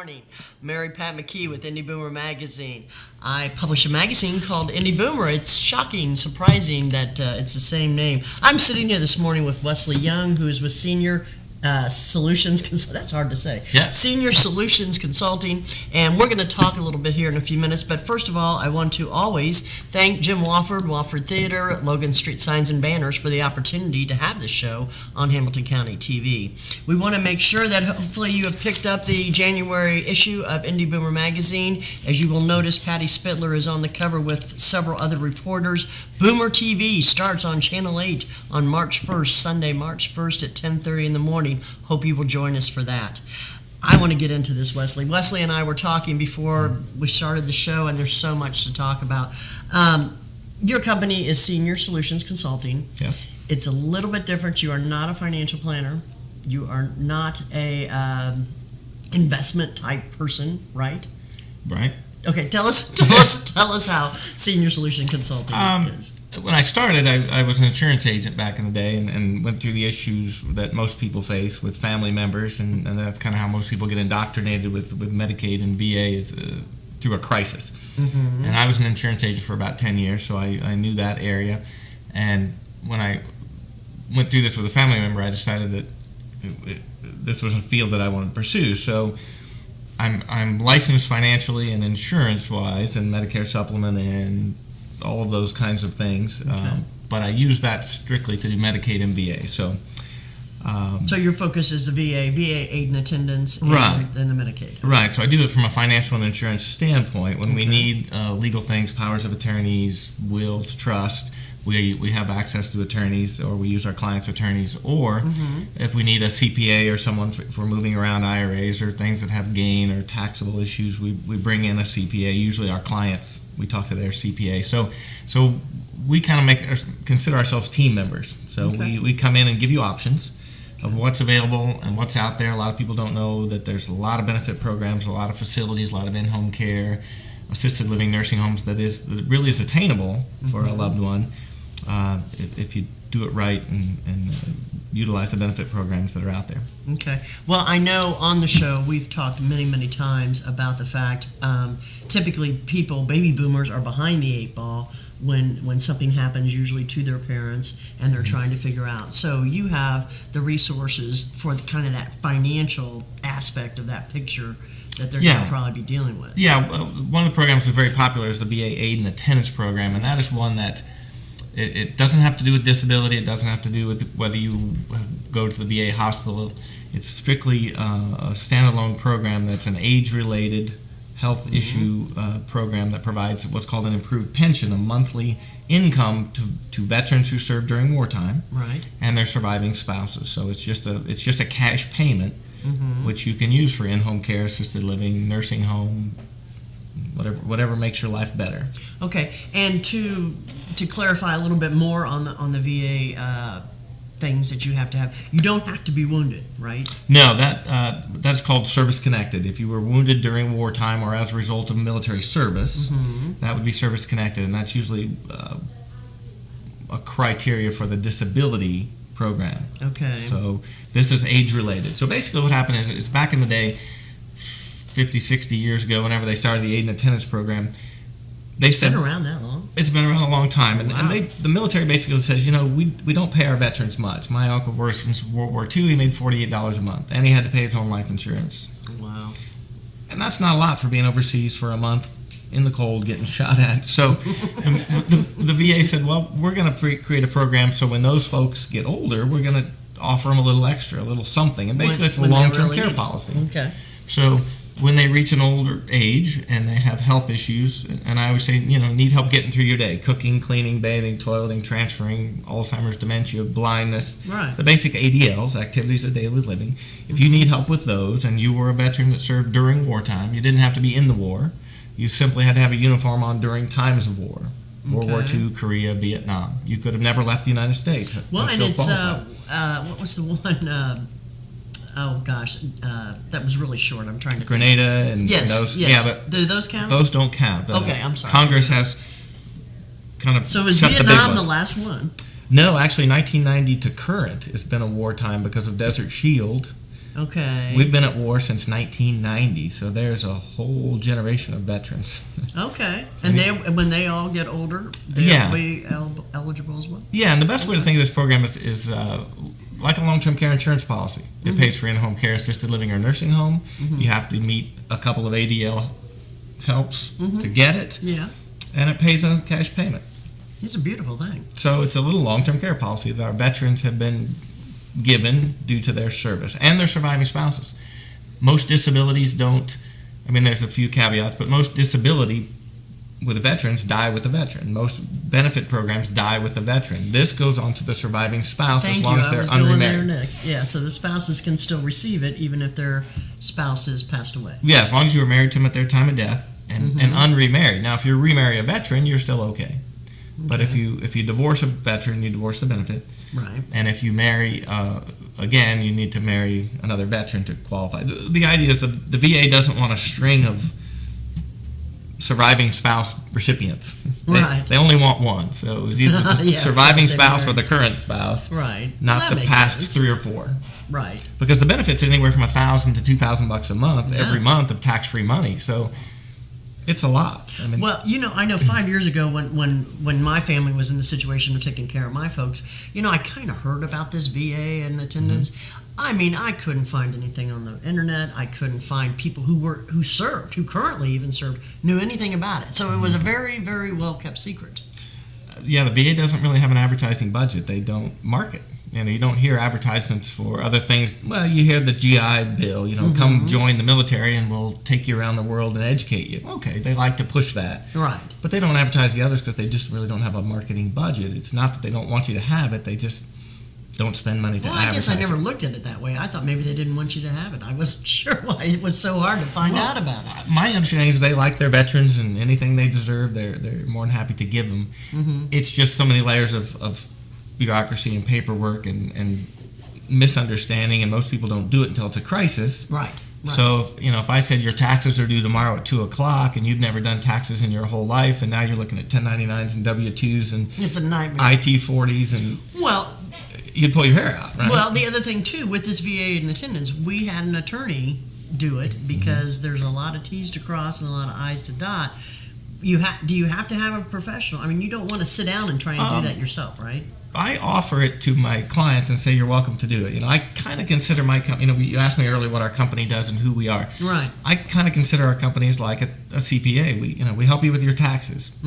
morning. Mary Pat McKee with Indy Boomer magazine. I publish a magazine called Indy Boomer. It's shocking, surprising that it's the same name. I'm sitting here this morning with Wesley Young, who is with Senior Solutions that's hard to say. Yeah. Senior Solutions Consulting, and we're going to talk a little bit here in a few minutes. But first of all, I want to always thank Jim Wofford Theater, Logan Street Signs and Banners for the opportunity to have this show on Hamilton County TV. We want to make sure that hopefully you have picked up the January issue of Indy Boomer magazine. As you will notice, Patty Spittler is on the cover with several other reporters. Boomer TV starts on Channel 8 on March 1st, Sunday, March 1st at 10:30 in the morning. Hope you will join us for that. I want to get into this, Wesley. Wesley and I were talking before we started the show, and there's so much to talk about. Your company is Senior Solutions Consulting. Yes. It's a little bit different. You are not a financial planner. You are not a investment type person, right? Right. Okay, tell us how Senior Solution Consulting is. When I started, I was an insurance agent back in the day and went through the issues that most people face with family members, and that's kind of how most people get indoctrinated with Medicaid and VA is through a crisis. Mm-hmm. And I was an insurance agent for about 10 years, so I knew that area. And when I went through this with a family member, I decided that this was a field that I wanted to pursue. So I'm licensed financially and insurance-wise and Medicare supplement and all of those kinds of things, okay. But I use that strictly to do Medicaid and VA. So your focus is the VA aid and attendance, and right. then the Medicaid. Right, so I do it from a financial and insurance standpoint. When we need legal things, powers of attorneys, wills, trust, we have access to attorneys, or we use our clients' attorneys, or if we need a CPA or someone for moving around IRAs or things that have gain or taxable issues, we bring in a CPA. Usually our clients, we talk to their CPA. So we kind of consider ourselves team members. So we come in and give you options of what's available and what's out there. A lot of people don't know that there's a lot of benefit programs, a lot of facilities, a lot of in-home care, assisted living nursing homes that really is attainable for a loved one. If you do it right and utilize the benefit programs that are out there. Okay. Well, I know on the show we've talked many, many times about the fact typically baby boomers are behind the eight ball when something happens, usually to their parents, and they're trying to figure out. So you have the resources for the kind of that financial aspect of that picture that they're going to probably be dealing with. Yeah. One of the programs that's very popular is the VA Aid and Attendance Program, and that is one that it doesn't have to do with disability. It doesn't have to do with whether you go to the VA hospital. It's strictly a standalone program that's an age-related health issue program that provides what's called an improved pension, a monthly income to veterans who served during wartime, right, and their surviving spouses. So it's just a cash payment, which you can use for in-home care, assisted living, nursing home, whatever makes your life better. Okay, and to clarify a little bit more on the VA things that you have to have, you don't have to be wounded, right? No, that's called service connected. If you were wounded during wartime or as a result of military service, that would be service connected, and that's usually a criteria for the disability program. Okay. So this is age related. So basically what happened is back in the day, 50, 60 years ago, whenever they started the aid and attendance program, they said... It's been around that long? It's been around a long time. And, wow. and the military basically says, we don't pay our veterans much. My uncle worked since World War II. He made $48 a month, and he had to pay his own life insurance. Wow. And that's not a lot for being overseas for a month in the cold getting shot at. So the VA said, well, we're going to create a program so when those folks get older, we're going to offer them a little extra, a little something. And basically it's a long-term care policy. Okay. So when they reach an older age and they have health issues, and I always say, need help getting through your day, cooking, cleaning, bathing, toileting, transferring, Alzheimer's, dementia, blindness, right, the basic ADLs, activities of daily living. If you need help with those and you were a veteran that served during wartime, you didn't have to be in the war. You simply had to have a uniform on during times of war. World War II, Korea, Vietnam. You could have never left the United States. Well, and it's, what was the one... oh gosh, that was really short. I'm trying to Grenada and yes. those. Yeah, do those count? Those don't count. Okay, I'm sorry. Congress has kind of so is set Vietnam the the last one? No, actually, 1990 to current has been a wartime because of Desert Shield. Okay. We've been at war since 1990, so there's a whole generation of veterans. Okay. And when they all get older, they'll be eligible as well? Yeah, and the best way to think of this program is like a long-term care insurance policy. It pays for in-home care, assisted living, or nursing home. You have to meet a couple of ADL helps to get it. Yeah. And it pays a cash payment. It's a beautiful thing. So it's a little long-term care policy that our veterans have been given due to their service and their surviving spouses. Most disabilities don't, I mean, there's a few caveats, but most disability with veterans die with a veteran. Most benefit programs die with a veteran. This goes on to the surviving spouse as long as they're unremarried. There next. Yeah, so the spouses can still receive it even if their spouse has passed away. Yeah, as long as you were married to them at their time of death and unremarried. Now, if you remarry a veteran, you're still okay. But if you divorce a veteran, you divorce the benefit. Right. And if you marry again, you need to marry another veteran to qualify. The idea is the VA doesn't want a string of surviving spouse recipients. They only want one. So it was either the surviving spouse or the current spouse. Right. Not the past 3 or 4. Right. Because the benefits are anywhere from $1,000 to $2,000 a month every month of tax-free money. So it's a lot. I mean, well, I know 5 years ago when my family was in the situation of taking care of my folks, I kind of heard about this VA and attendance. I mean, I couldn't find anything on the internet. I couldn't find people who currently even served, knew anything about it. So it was a very, very well kept secret. Yeah, the VA doesn't really have an advertising budget. They don't market. You don't hear advertisements for other things. Well, you hear the GI Bill, come join the military and we'll take you around the world and educate you. Okay, they like to push that. Right. But they don't advertise the others because they just really don't have a marketing budget. It's not that they don't want you to have it, they just don't spend money to advertise. I guess I never looked at it that way. I thought maybe they didn't want you to have it. I wasn't sure why it was so hard to find out about it. My understanding is they like their veterans and anything they deserve, they're more than happy to give them. It's just so many layers of bureaucracy and paperwork and misunderstanding, and most people don't do it until it's a crisis. Right. So, if I said your taxes are due tomorrow at 2 o'clock and you've never done taxes in your whole life, and now you're looking at 1099s and W-2s and it's a nightmare. IT-40s, and you'd pull your hair out, right? Well, the other thing, too, with this VA in attendance, we had an attorney do it because there's a lot of T's to cross and a lot of I's to dot. Do you have to have a professional? I mean, you don't want to sit down and try and do that yourself, right? I offer it to my clients and say you're welcome to do it. I kind of consider my company. You asked me earlier what our company does and who we are. Right. I kind of consider our company as like a CPA. We help you with your taxes.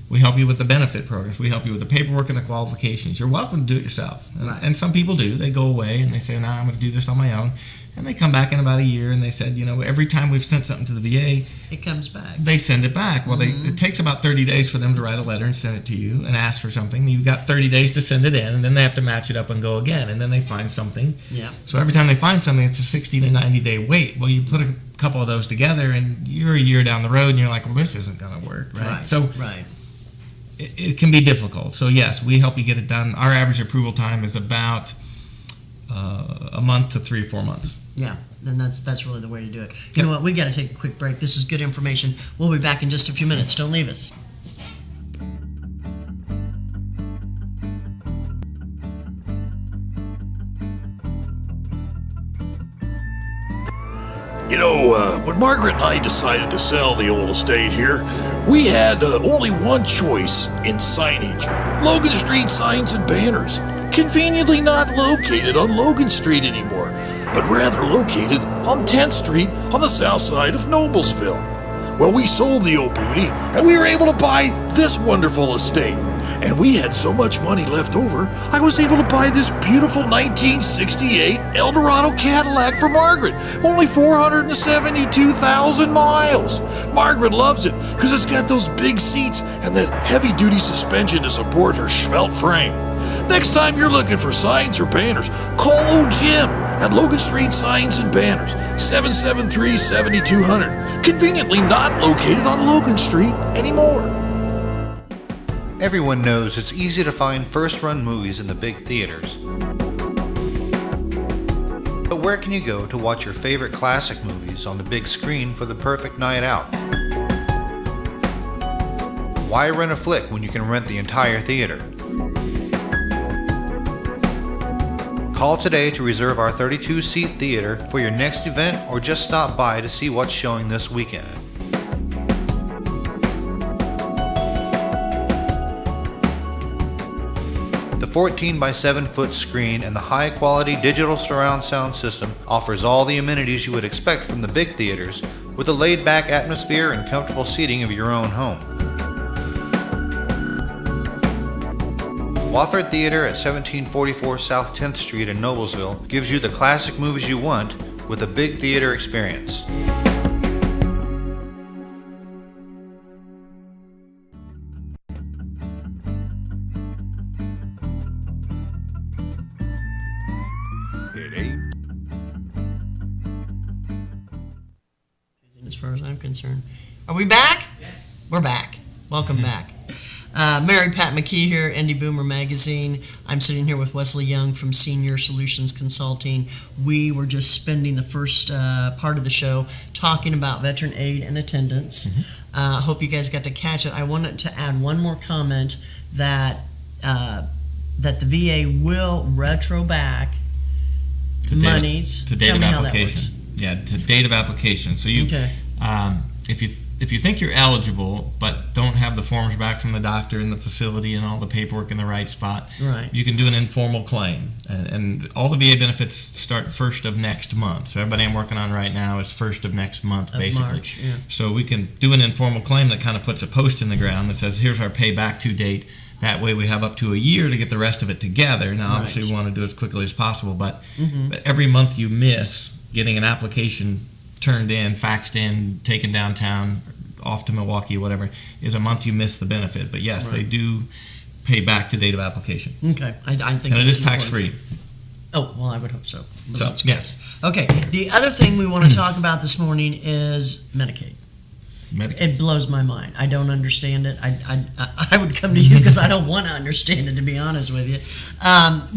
We help you with the benefit programs. We help you with the paperwork and the qualifications. You're welcome to do it yourself. And some people do. They go away and they say, "No, I'm going to do this on my own." And they come back in about a year and they said, every time we've sent something to the VA, it comes back. They send it back. Well, it takes about 30 days for them to write a letter and send it to you and ask for something. You've got 30 days to send it in, and then they have to match it up and go again, and then they find something. Yeah. So every time they find something, it's a 60 to 90 day wait. Well, you put a couple of those together, and you're a year down the road, and you're like, well, this isn't going to work, right? So it can be difficult. So yes, we help you get it done. Our average approval time is about a month to 3 or 4 months. Yeah, and that's really the way to do it. You know what? We got to take a quick break. This is good information. We'll be back in just a few minutes. Don't leave us. When Margaret and I decided to sell the old estate here, we had only one choice in signage. Logan Street Signs and Banners. Conveniently not located on Logan Street anymore, but rather located on 10th Street on the south side of Noblesville. Well, we sold the old beauty, and we were able to buy this wonderful estate. And we had so much money left over, I was able to buy this beautiful 1968 Eldorado Cadillac for Margaret. Only 472,000 miles. Margaret loves it because it's got those big seats and that heavy-duty suspension to support her svelte frame. Next time you're looking for signs or banners, call old Jim at Logan Street Signs and Banners, 773-7200. Conveniently not located on Logan Street anymore. Everyone knows it's easy to find first-run movies in the big theaters. But where can you go to watch your favorite classic movies on the big screen for the perfect night out? Why rent a flick when you can rent the entire theater? Call today to reserve our 32-seat theater for your next event or just stop by to see what's showing this weekend. The 14 by 7 foot screen and the high quality digital surround sound system offers all the amenities you would expect from the big theaters with a laid back atmosphere and comfortable seating of your own home. Wofford Theater at 1744 South 10th Street in Noblesville gives you the classic movies you want with a big theater experience. It ain't. As far as I'm concerned. Are we back? Yes. We're back. Welcome back. Mary Pat McKee here, Indy Boomer Magazine. I'm sitting here with Wesley Young from Senior Solutions Consulting. We were just spending the first part of the show talking about veteran aid and attendance. Hope you guys got to catch it. I wanted to add one more comment that that the VA will retro back monies. To date Tell of me how that application. works. Yeah, to date of application. So you, Okay. if you think you're eligible but don't have the forms back from the doctor and the facility and all the paperwork in the right spot, Right. you can do an informal claim. And all the VA benefits start first of next month. So everybody I'm working on right now is first of next month, Of basically. March, yeah. So we can do an informal claim that kind of puts a post in the ground that says, here's our payback to date. That way we have up to a year to get the rest of it together. Now, obviously, Right. we want to do it as quickly as possible, but Mhm. but every month you miss getting an application turned in, faxed in, taken downtown, off to Milwaukee, whatever, is a month you miss the benefit. But yes, they Right. do pay back to date of application. Okay, I think And it that's is tax important. free. Oh, well, I would hope so. But So, that's good. yes. Okay, the other thing we want to talk about this morning is Medicaid. Medicaid. It blows my mind. I don't understand it. I would come to you because I don't want to understand it, to be honest with you.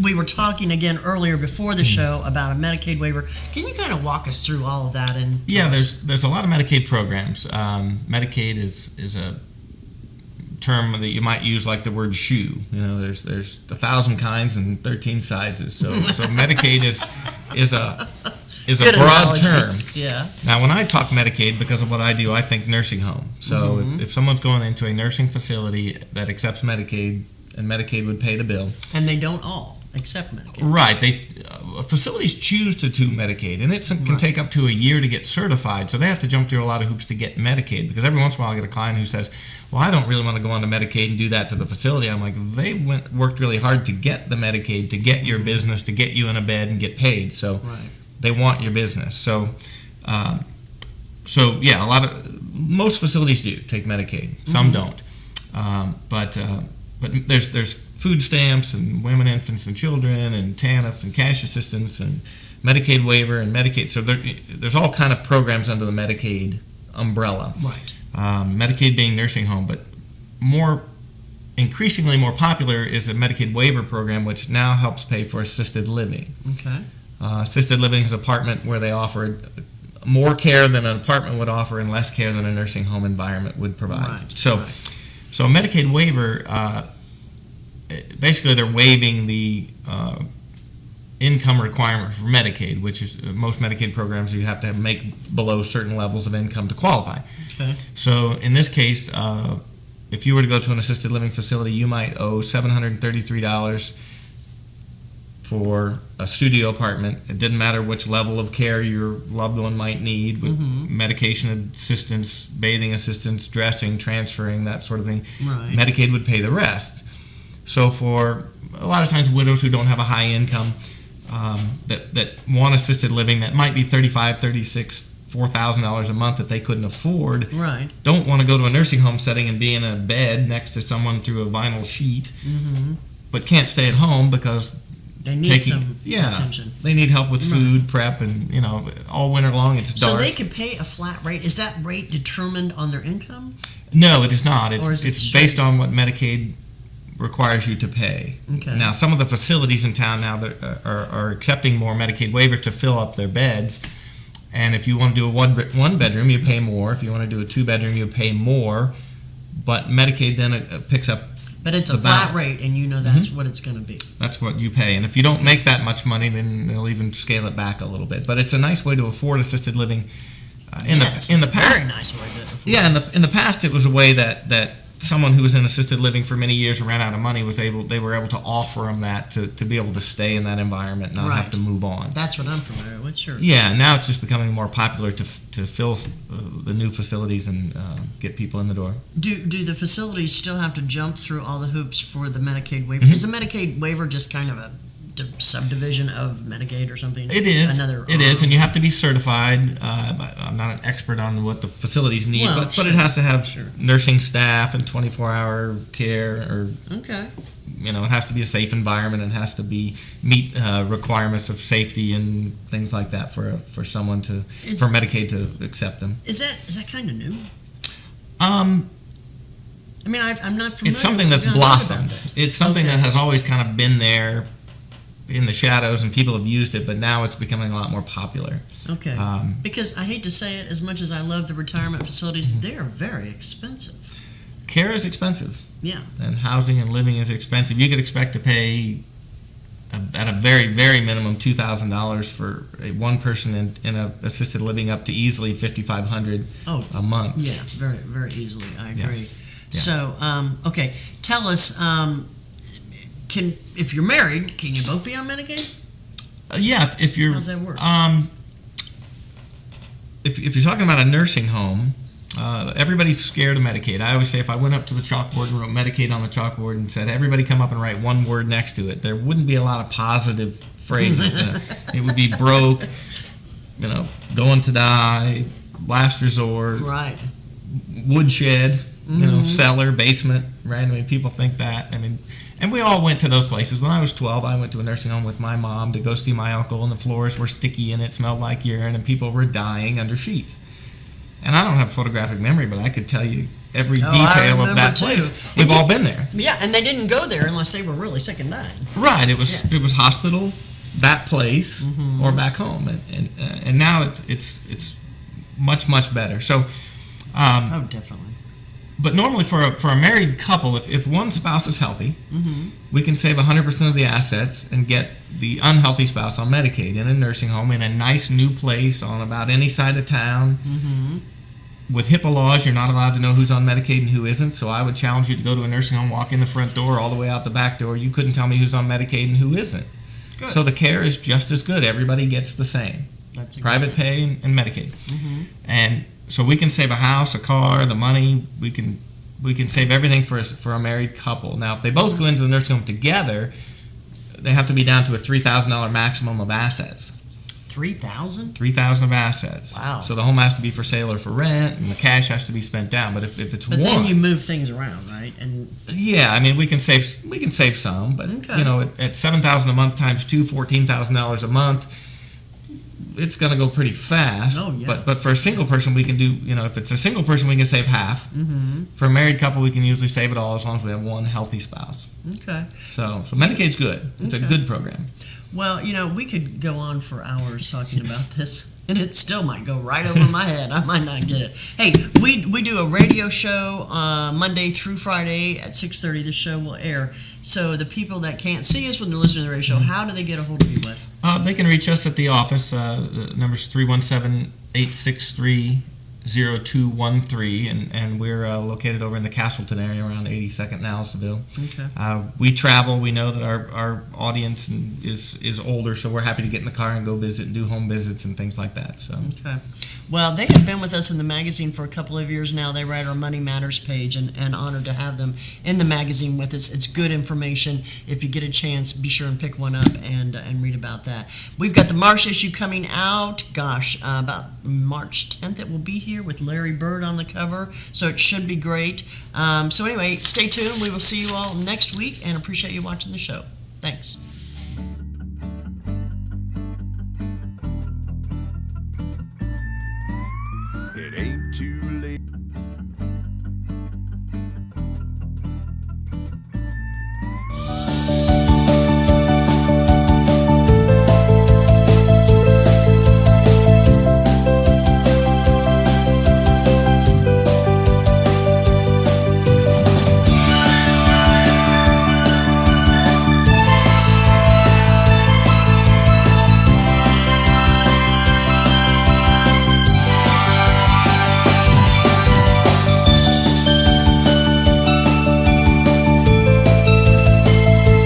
We were talking again earlier before the show about a Medicaid waiver. Can you kind of walk us through all of that? And Yeah, there's a lot of Medicaid programs. Medicaid is a term that you might use like the word shoe. You know, there's 1,000 kinds and 13 sizes. So Medicaid is a Good broad analogy. term. Yeah. Now, when I talk Medicaid, because of what I do, I think nursing home. So if someone's going into a nursing facility that accepts Medicaid, and Medicaid would pay the bill. And they don't all accept Medicaid. Right. Facilities choose to do Medicaid, and it can Right. take up to a year to get certified. So they have to jump through a lot of hoops to get Medicaid. Because every once in a while, I get a client who says, "Well, I don't really want to go on to Medicaid and do that to the facility." I'm like, they worked really hard to get the Medicaid, to get your business, to get you in a bed and get paid. So Right. they want your business. So yeah, most facilities do take Medicaid. Some don't. But there's food stamps and women, infants, and children, and TANF and cash assistance and Medicaid waiver and Medicaid. So there's all kind of programs under the Medicaid umbrella. Right. Medicaid being nursing home, but increasingly more popular is a Medicaid waiver program, which now helps pay for assisted living. Okay. Assisted living is an apartment where they offer more care than an apartment would offer and less care than a nursing home environment would provide. Right. So a Medicaid waiver, basically they're waiving the income requirement for Medicaid, which is most Medicaid programs you have to make below certain levels of income to qualify. Okay. So in this case, if you were to go to an assisted living facility, you might owe $733 for a studio apartment. It didn't matter which level of care your loved one might need, with medication assistance, bathing assistance, dressing, transferring, that sort of thing. Right. Medicaid would pay the rest. So for a lot of times widows who don't have a high income that want assisted living, that might be $35,000, $36,000, $4,000 a month that they couldn't afford, Right. don't want to go to a nursing home setting and be in a bed next to someone through a vinyl sheet, but can't stay at home because They need some attention. they need help with food prep, and all winter long it's dark. So they could pay a flat rate. Is that rate determined on their income? No, it is not. Or is it It's straight? based on what Medicaid requires you to pay. Okay. Now, some of the facilities in town now that are accepting more Medicaid waivers to fill up their beds. And if you want to do a one bedroom, you pay more. If you want to do a 2 bedroom, you pay more. But Medicaid then picks up But it's a the flat balance. rate, and you know that's what it's going to be. That's what you pay. And if you don't make that much money, then they'll even scale it back a little bit. But it's a nice way to afford assisted living. In the past, very nice way to afford. yeah, in the past, it was a way that someone who was in assisted living for many years and ran out of money they were able to offer them that to be able to stay in that environment and not have to move on. That's what I'm familiar with. Sure. Yeah, now it's just becoming more popular to fill the new facilities and get people in the door. Do the facilities still have to jump through all the hoops for the Medicaid waiver? Is the Medicaid waiver just kind of a subdivision of Medicaid or something? It is. Another, it is, and you have to be certified. I'm not an expert on what the facilities need, Well, but it has to have sure. nursing staff and 24-hour care, or Okay. it has to be a safe environment. It has to meet requirements of safety and things like that for someone for Medicaid to accept them. Is that kind of new? I mean, I'm not familiar. It's something that's I've not thought blossomed. about that. It's something Okay. that has always kind of been there in the shadows, and people have used it, but now it's becoming a lot more popular. Okay. Because I hate to say it, as much as I love the retirement facilities, they are very expensive. Care is expensive. Yeah. And housing and living is expensive. You could expect to pay, at a very, very minimum, $2,000 for one person in a assisted living, up to easily $5,500 a month. Yeah, very, very easily. I agree. Yeah. So, okay, tell us, if you're married, can you both be on Medicaid? Yeah, if you're. How's that work? If you're talking about a nursing home, everybody's scared of Medicaid. I always say if I went up to the chalkboard and wrote Medicaid on the chalkboard and said, everybody come up and write one word next to it, there wouldn't be a lot of positive phrases. It would be broke, going to die, last resort, Right. woodshed, cellar, basement, right? I mean, people think that. I mean, and we all went to those places. When I was 12, I went to a nursing home with my mom to go see my uncle, and the floors were sticky and it smelled like urine, and people were dying under sheets. And I don't have photographic memory, but I could tell you every detail of that place. We've all been there. Yeah, and they didn't go there unless they were really sick and dying. Right. It was hospital, that place, or back home, and now it's much better. So. Oh, definitely. But normally for a married couple, if one spouse is healthy, we can save 100% of the assets and get the unhealthy spouse on Medicaid in a nursing home in a nice new place on about any side of town. With HIPAA laws, you're not allowed to know who's on Medicaid and who isn't, so I would challenge you to go to a nursing home, walk in the front door, all the way out the back door. You couldn't tell me who's on Medicaid and who isn't. Good. So the care is just as good. Everybody gets the same. That's a Private pay and Medicaid. And so we can save a house, a car, the money. We can save everything for a married couple. Now, if they both go into the nursing home together, they have to be down to a $3,000 maximum of assets. 3,000? $3,000 of assets. Wow. So the home has to be for sale or for rent, and the cash has to be spent down. But if it's But one, then you move things around, right? And yeah, I mean we can save some, but Okay. at $7,000 a month times two, $14,000 a month. It's going to go pretty fast. Oh, yeah. But for a single person, we can do, if it's a single person, we can save half. For a married couple, we can usually save it all as long as we have one healthy spouse. Okay. So Medicaid's good. It's a good program. Well, we could go on for hours talking about this, and it still might go right over my head. I might not get it. Hey, we do a radio show Monday through Friday at 6:30. The show will air. So the people that can't see us when they're listening to the radio show, how do they get a hold of you, Wes? They can reach us at the office. The number's 317-863-0213, and we're located over in the Castleton area around 82nd and Aliceville. Okay. We travel. We know that our audience is older, so we're happy to get in the car and go visit and do home visits and things like that. So. Okay. Well, they have been with us in the magazine for a couple of years now. They write our Money Matters page, and honored to have them in the magazine with us. It's good information. If you get a chance, be sure and pick one up and read about that. We've got the March issue coming out. Gosh, about March 10th it will be here with Larry Bird on the cover, so it should be great. So anyway, stay tuned. We will see you all next week, and appreciate you watching the show. Thanks.